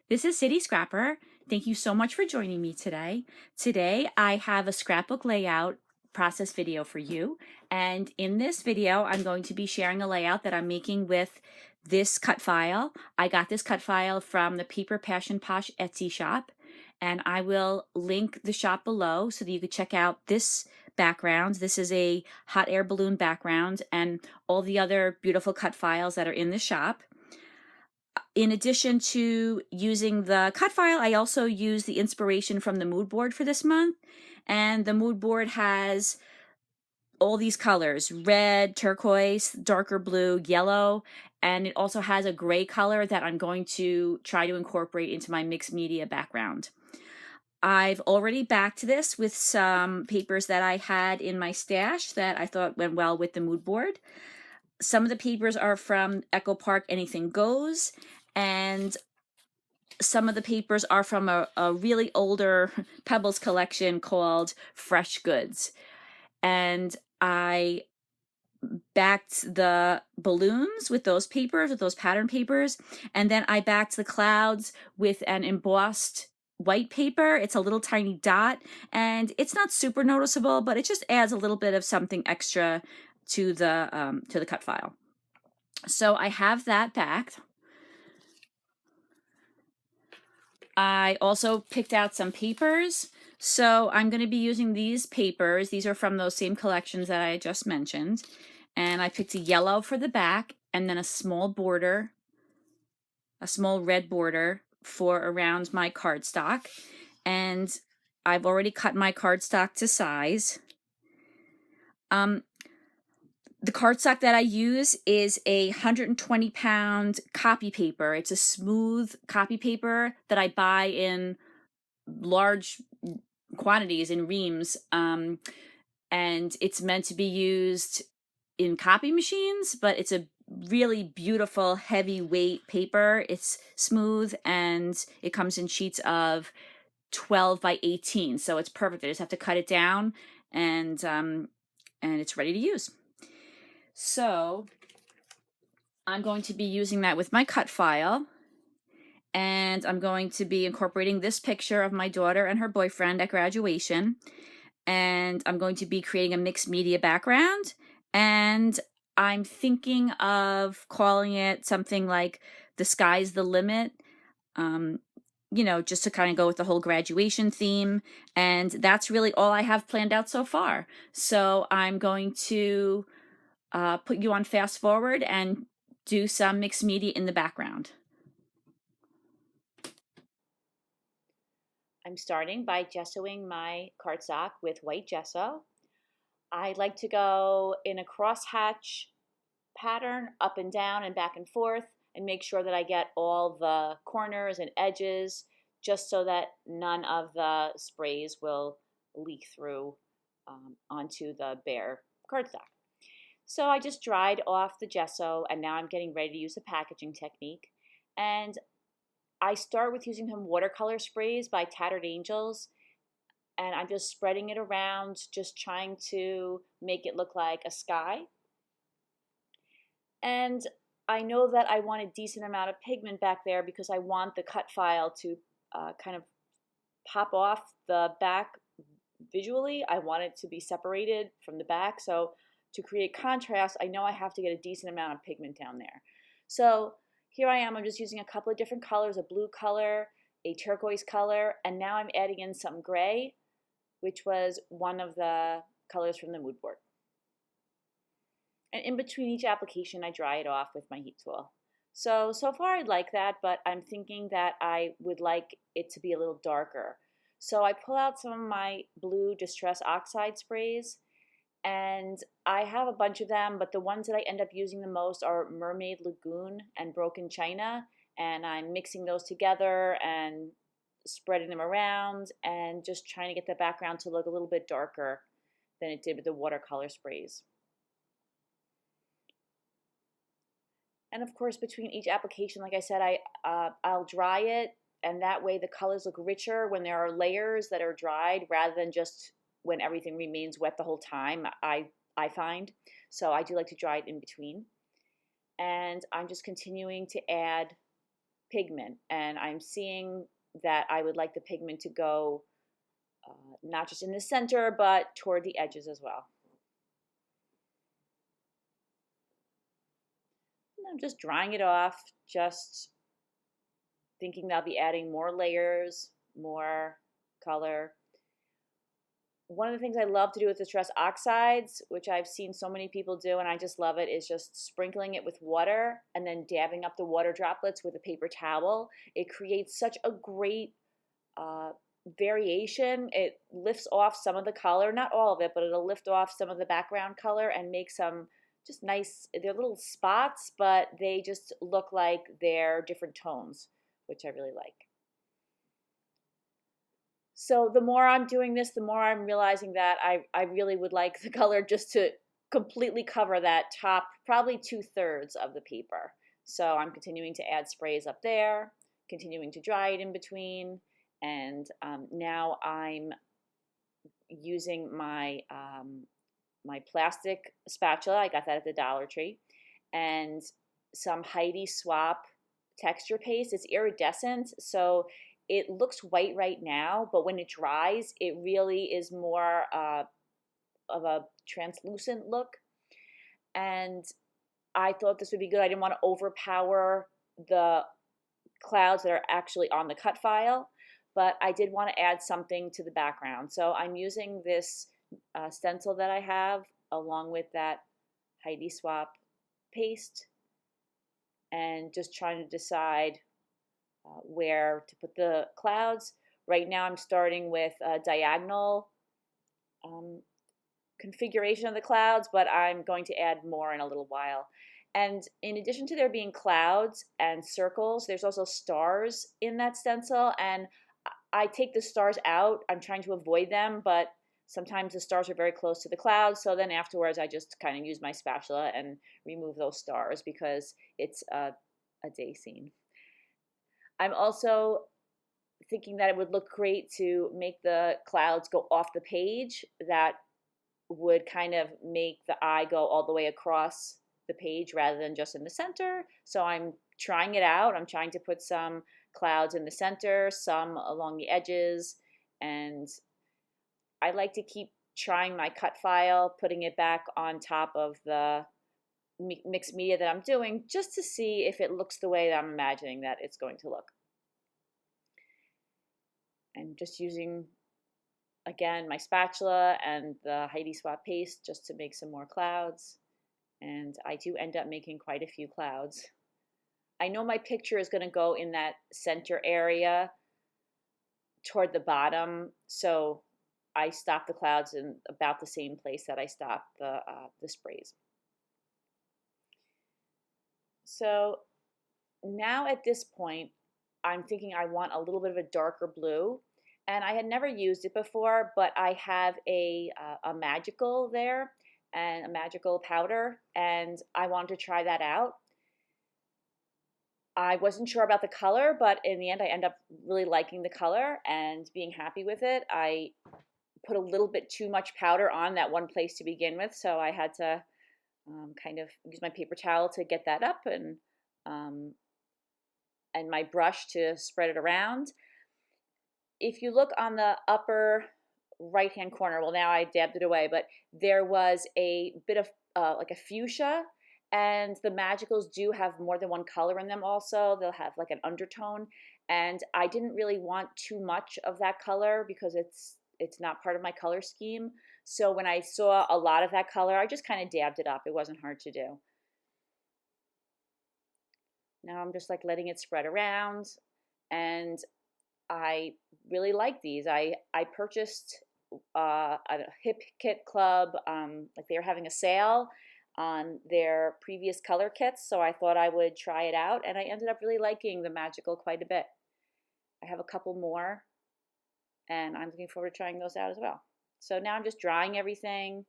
This is City Scrapper. Thank you so much for joining me today. Today I have a scrapbook layout process video for you. And in this video, I'm going to be sharing a layout that I'm making with this cut file. I got this cut file from the PaperPassionPosh Etsy shop, and I will link the shop below so that you could check out this background. This is a hot air balloon background and all the other beautiful cut files that are in the shop. In addition to using the cut file, I also use the inspiration from the mood board for this month. And the mood board has all these colors: red, turquoise, darker blue, yellow, and it also has a gray color that I'm going to try to incorporate into my mixed media background. I've already backed this with some papers that I had in my stash that I thought went well with the mood board. Some of the papers are from Echo Park Anything Goes, and some of the papers are from a really older Pebbles collection called Fresh Goods. And I backed the balloons with those papers, with those pattern papers, and then I backed the clouds with an embossed white paper. It's a little tiny dot, and it's not super noticeable, but it just adds a little bit of something extra to the cut file. So I have that backed. I also picked out some papers. So I'm going to be using these papers. These are from those same collections that I just mentioned. And I picked a yellow for the back and then a small border, a small red border for around my cardstock. And I've already cut my cardstock to size. The cardstock that I use is a 120-pound copy paper. It's a smooth copy paper that I buy in large quantities, in reams, and it's meant to be used in copy machines, but it's a really beautiful heavyweight paper. It's smooth and it comes in sheets of 12 by 18, so it's perfect. I just have to cut it down and it's ready to use. So I'm going to be using that with my cut file, and I'm going to be incorporating this picture of my daughter and her boyfriend at graduation, and I'm going to be creating a mixed media background, and I'm thinking of calling it something like The Sky's the Limit, just to kind of go with the whole graduation theme. And that's really all I have planned out so far. So I'm going to put you on fast forward and do some mixed media in the background. I'm starting by gessoing my cardstock with white gesso. I like to go in a crosshatch pattern, up and down and back and forth, and make sure that I get all the corners and edges, just so that none of the sprays will leak through onto the bare cardstock. So I just dried off the gesso, and now I'm getting ready to use the packaging technique. And I start with using some watercolor sprays by Tattered Angels, and I'm just spreading it around, just trying to make it look like a sky. And I know that I want a decent amount of pigment back there because I want the cut file to kind of pop off the back visually. I want it to be separated from the back. So to create contrast, I know I have to get a decent amount of pigment down there. So here I am, I'm just using a couple of different colors, a blue color, a turquoise color, and now I'm adding in some gray, which was one of the colors from the mood board. And in between each application, I dry it off with my heat tool. So far I like that, but I'm thinking that I would like it to be a little darker. So I pull out some of my blue Distress Oxide sprays, and I have a bunch of them, but the ones that I end up using the most are Mermaid Lagoon and Broken China, and I'm mixing those together and spreading them around and just trying to get the background to look a little bit darker than it did with the watercolor sprays. And of course, between each application, like I said, I'll dry it, and that way the colors look richer when there are layers that are dried rather than just when everything remains wet the whole time, I find. So I do like to dry it in between. And I'm just continuing to add pigment, and I'm seeing that I would like the pigment to go not just in the center, but toward the edges as well. And I'm just drying it off, just thinking that I'll be adding more layers, more color. One of the things I love to do with distress oxides, which I've seen so many people do and I just love it, is just sprinkling it with water and then dabbing up the water droplets with a paper towel. It creates such a great variation. It lifts off some of the color, not all of it, but it'll lift off some of the background color and make some just nice, they're little spots, but they just look like they're different tones, which I really like. So the more I'm doing this, the more I'm realizing that I really would like the color just to completely cover that top, probably 2/3 of the paper. So I'm continuing to add sprays up there, continuing to dry it in between, and now I'm using my my plastic spatula. I got that at the Dollar Tree, and some Heidi Swapp texture paste. It's iridescent, so it looks white right now, but when it dries, it really is more of a translucent look. And I thought this would be good. I didn't want to overpower the clouds that are actually on the cut file, but I did want to add something to the background. So I'm using this stencil that I have along with that Heidi Swapp paste and just trying to decide where to put the clouds. Right now I'm starting with a diagonal configuration of the clouds, but I'm going to add more in a little while. And in addition to there being clouds and circles, there's also stars in that stencil, and I take the stars out. I'm trying to avoid them, but sometimes the stars are very close to the clouds, so then afterwards I just kind of use my spatula and remove those stars because it's a day scene. I'm also thinking that it would look great to make the clouds go off the page. That would kind of make the eye go all the way across the page rather than just in the center. So I'm trying it out. I'm trying to put some clouds in the center, some along the edges, and I like to keep trying my cut file, putting it back on top of the mixed media that I'm doing just to see if it looks the way that I'm imagining that it's going to look. And just using, again, my spatula and the Heidi Swapp paste just to make some more clouds. And I do end up making quite a few clouds. I know my picture is going to go in that center area toward the bottom, so I stop the clouds in about the same place that I stop the sprays. So now at this point, I'm thinking I want a little bit of a darker blue. And I had never used it before, but I have a magical there and a magical powder, and I wanted to try that out. I wasn't sure about the color, but in the end I end up really liking the color and being happy with it. I put a little bit too much powder on that one place to begin with, so I had to kind of use my paper towel to get that up and my brush to spread it around. If you look on the upper right-hand corner, well, now I dabbed it away, but there was a bit of like a fuchsia, and the magicals do have more than one color in them also. They'll have like an undertone, and I didn't really want too much of that color because it's not part of my color scheme. So when I saw a lot of that color, I just kind of dabbed it up. It wasn't hard to do. Now I'm just like letting it spread around, and I really like these. I purchased at a Hip Kit Club, like they were having a sale on their previous color kits, so I thought I would try it out, and I ended up really liking the magical quite a bit. I have a couple more, and I'm looking forward to trying those out as well. So now I'm just drying everything,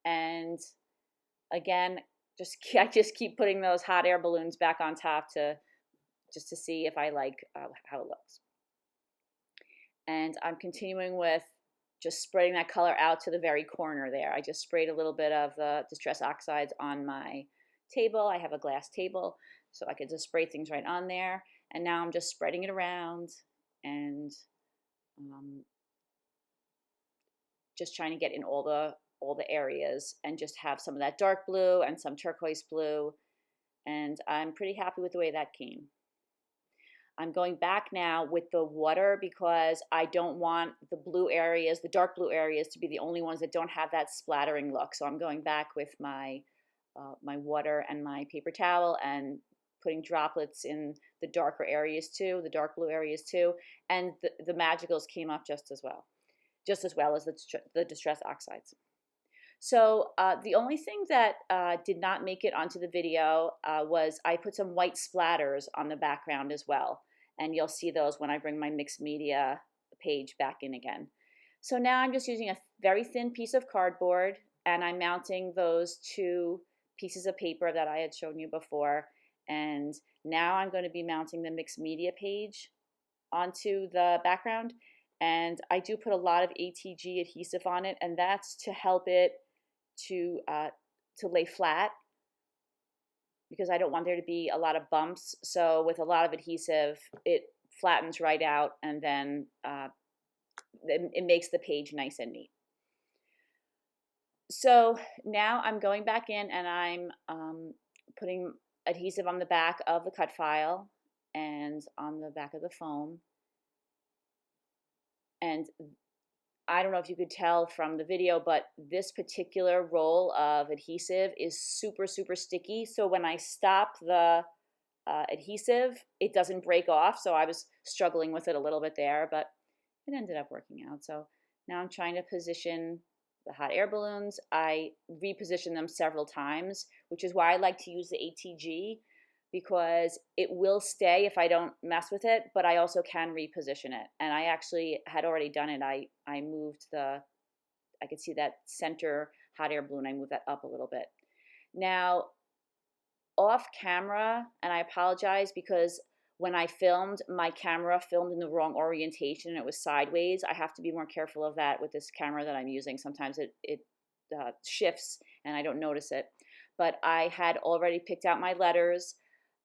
and again, I just keep putting those hot air balloons back on top just to see if I like how it looks. And I'm continuing with just spraying that color out to the very corner there. I just sprayed a little bit of the Distress Oxides on my table. I have a glass table, so I could just spray things right on there. And now I'm just spreading it around and just trying to get in all the areas and just have some of that dark blue and some turquoise blue. And I'm pretty happy with the way that came. I'm going back now with the water because I don't want the blue areas, the dark blue areas, to be the only ones that don't have that splattering look. So I'm going back with my my water and my paper towel and putting droplets in the darker areas too, the dark blue areas too, and the magicals came up just as well as the distress oxides. So the only thing that did not make it onto the video was I put some white splatters on the background as well. And you'll see those when I bring my mixed media page back in again. So now I'm just using a very thin piece of cardboard and I'm mounting those two pieces of paper that I had shown you before. And now I'm going to be mounting the mixed media page onto the background. And I do put a lot of ATG adhesive on it, and that's to help it to lay flat, because I don't want there to be a lot of bumps. So with a lot of adhesive, it flattens right out, and then it makes the page nice and neat. So now I'm going back in and I'm putting adhesive on the back of the cut file and on the back of the foam. And I don't know if you could tell from the video, but this particular roll of adhesive is super, super sticky. So when I stop the adhesive, it doesn't break off. So I was struggling with it a little bit there, but it ended up working out. So now I'm trying to position the hot air balloons. I reposition them several times, which is why I like to use the ATG, because it will stay if I don't mess with it, but I also can reposition it. And I actually had already done it. I moved I could see that center hot air balloon. I moved that up a little bit. Now, off camera, and I apologize because when I filmed, my camera filmed in the wrong orientation and it was sideways. I have to be more careful of that with this camera that I'm using. Sometimes it shifts and I don't notice it. But I had already picked out my letters,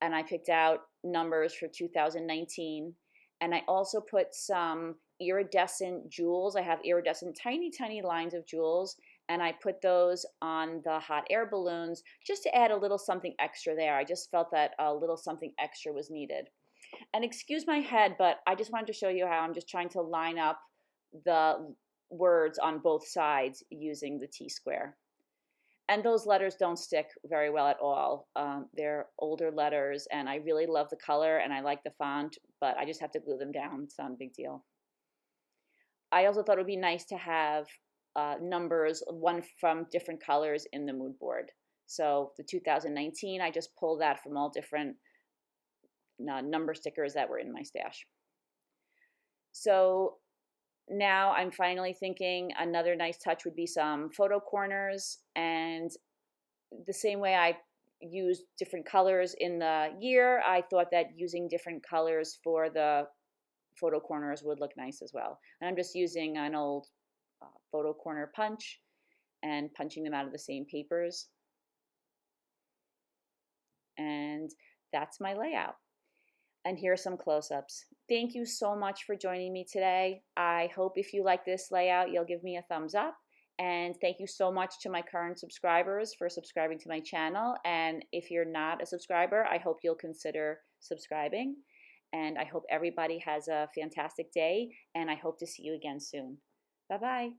and I picked out numbers for 2019. And I also put some iridescent jewels. I have iridescent tiny, tiny lines of jewels, and I put those on the hot air balloons just to add a little something extra there. I just felt that a little something extra was needed. And excuse my head, but I just wanted to show you how I'm just trying to line up the words on both sides using the T-square. And those letters don't stick very well at all. They're older letters, and I really love the color, and I like the font, but I just have to glue them down. It's not a big deal. I also thought it would be nice to have numbers, one from different colors in the mood board. So the 2019, I just pulled that from all different number stickers that were in my stash. So now I'm finally thinking another nice touch would be some photo corners, and the same way I used different colors in the year, I thought that using different colors for the photo corners would look nice as well. And I'm just using an old photo corner punch and punching them out of the same papers. And that's my layout. And here are some close-ups. Thank you so much for joining me today. I hope if you like this layout, you'll give me a thumbs up. And thank you so much to my current subscribers for subscribing to my channel. And if you're not a subscriber, I hope you'll consider subscribing. And I hope everybody has a fantastic day, and I hope to see you again soon. Bye-bye.